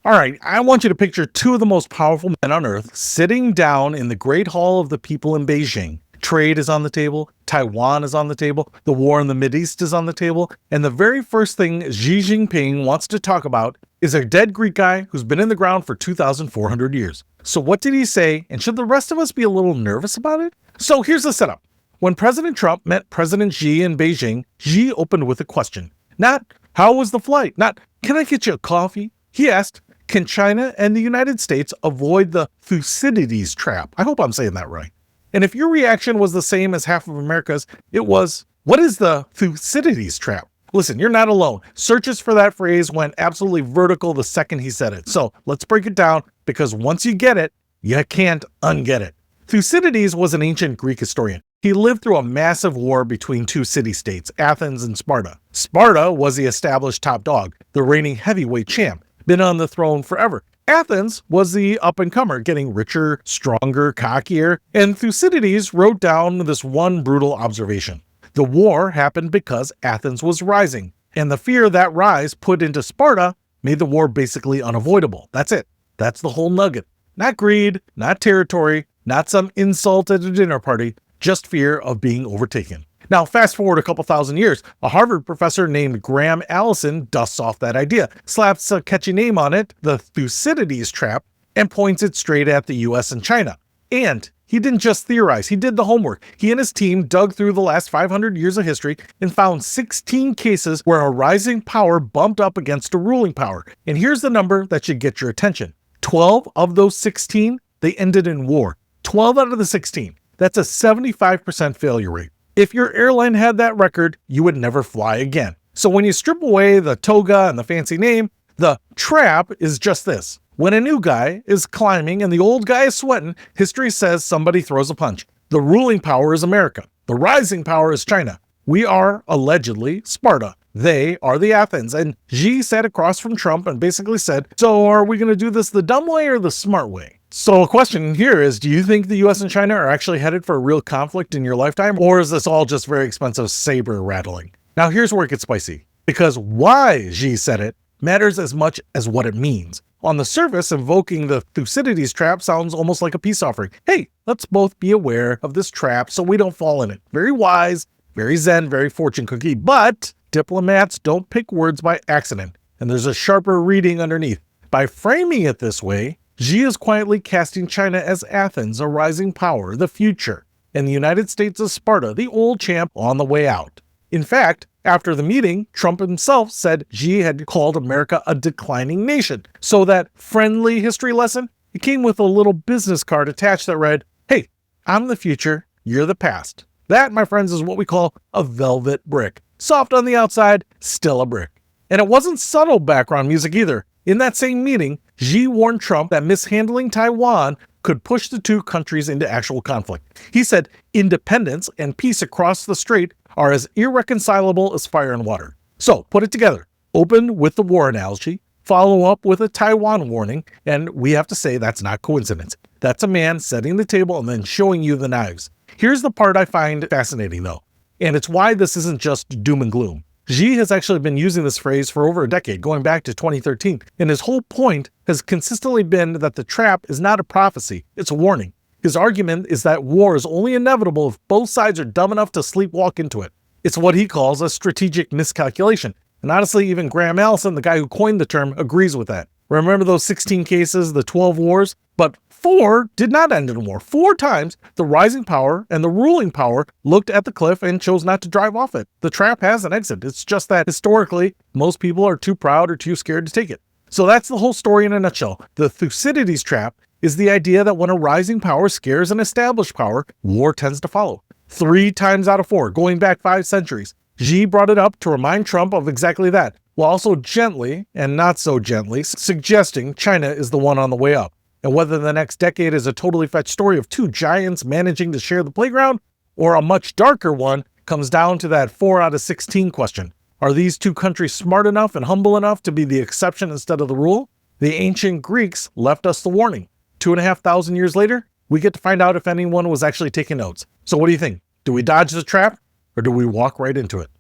All right, I want you to picture two of the most powerful men on earth sitting down in the Great Hall of the People in Beijing. Trade is on the table, Taiwan is on the table, the war in the Mideast is on the table, and the very first thing Xi Jinping wants to talk about is a dead Greek guy who's been in the ground for 2,400 years. So what did he say, and should the rest of us be a little nervous about it? So here's the setup. When President Trump met President Xi in Beijing, Xi opened with a question. Not, how was the flight? Not, can I get you a coffee? He asked, can China and the United States avoid the Thucydides trap? I hope I'm saying that right. And if your reaction was the same as half of America's, it was, what is the Thucydides trap? Listen, you're not alone. Searches for that phrase went absolutely vertical the second he said it. So let's break it down, because once you get it, you can't unget it. Thucydides was an ancient Greek historian. He lived through a massive war between two city-states, Athens and Sparta. Sparta was the established top dog, the reigning heavyweight champ, been on the throne forever. Athens was the up-and-comer, getting richer, stronger, cockier, and Thucydides wrote down this one brutal observation. The war happened because Athens was rising, and the fear that rise put into Sparta made the war basically unavoidable. That's it. That's the whole nugget. Not greed, not territory, not some insult at a dinner party, just fear of being overtaken. Now, fast forward a couple thousand years, a Harvard professor named Graham Allison dusts off that idea, slaps a catchy name on it, the Thucydides trap, and points it straight at the US and China. And he didn't just theorize, he did the homework. He and his team dug through the last 500 years of history and found 16 cases where a rising power bumped up against a ruling power. And here's the number that should get your attention. 12 of those 16, they ended in war. 12 out of the 16. That's a 75% failure rate. If your airline had that record, you would never fly again. So when you strip away the toga and the fancy name, the trap is just this. When a new guy is climbing and the old guy is sweating, history says somebody throws a punch. The ruling power is America. The rising power is China. We are, allegedly, Sparta. They are the Athens. And Xi sat across from Trump and basically said, so are we going to do this the dumb way or the smart way? So a question here is, do you think the US and China are actually headed for a real conflict in your lifetime? Or is this all just very expensive saber rattling? Now here's where it gets spicy. Because why Xi said it matters as much as what it means. On the surface, invoking the Thucydides trap sounds almost like a peace offering. Hey, let's both be aware of this trap so we don't fall in it. Very wise, very zen, very fortune cookie. But diplomats don't pick words by accident. And there's a sharper reading underneath. By framing it this way, Xi is quietly casting China as Athens, a rising power, the future, and the United States as Sparta, the old champ on the way out. In fact, after the meeting, Trump himself said Xi had called America a declining nation. So that friendly history lesson, it came with a little business card attached that read, hey, I'm the future, you're the past. That, my friends, is what we call a velvet brick. Soft on the outside, still a brick. And it wasn't subtle background music either. In that same meeting, Xi warned Trump that mishandling Taiwan could push the two countries into actual conflict. He said independence and peace across the strait are as irreconcilable as fire and water. So put it together. Open with the war analogy, follow up with a Taiwan warning, and we have to say that's not coincidence. That's a man setting the table and then showing you the knives. Here's the part I find fascinating though, and it's why this isn't just doom and gloom. Xi has actually been using this phrase for over a decade, going back to 2013, and his whole point has consistently been that the trap is not a prophecy, it's a warning. His argument is that war is only inevitable if both sides are dumb enough to sleepwalk into it. It's what he calls a strategic miscalculation. And honestly, even Graham Allison, the guy who coined the term, agrees with that. Remember those 16 cases, the 12 wars? But 4 did not end in war. 4 times, the rising power and the ruling power looked at the cliff and chose not to drive off it. The trap has an exit. It's just that historically, most people are too proud or too scared to take it. So that's the whole story in a nutshell. The Thucydides trap is the idea that when a rising power scares an established power, war tends to follow. 3 times out of 4, going back 5 centuries. Xi brought it up to remind Trump of exactly that, while also gently, and not so gently, suggesting China is the one on the way up. And whether the next decade is a totally fetched story of 2 giants managing to share the playground, or a much darker one, comes down to that 4 out of 16 question. Are these 2 countries smart enough and humble enough to be the exception instead of the rule? The ancient Greeks left us the warning. 2,500 years later, we get to find out if anyone was actually taking notes. So what do you think? Do we dodge the trap, or do we walk right into it?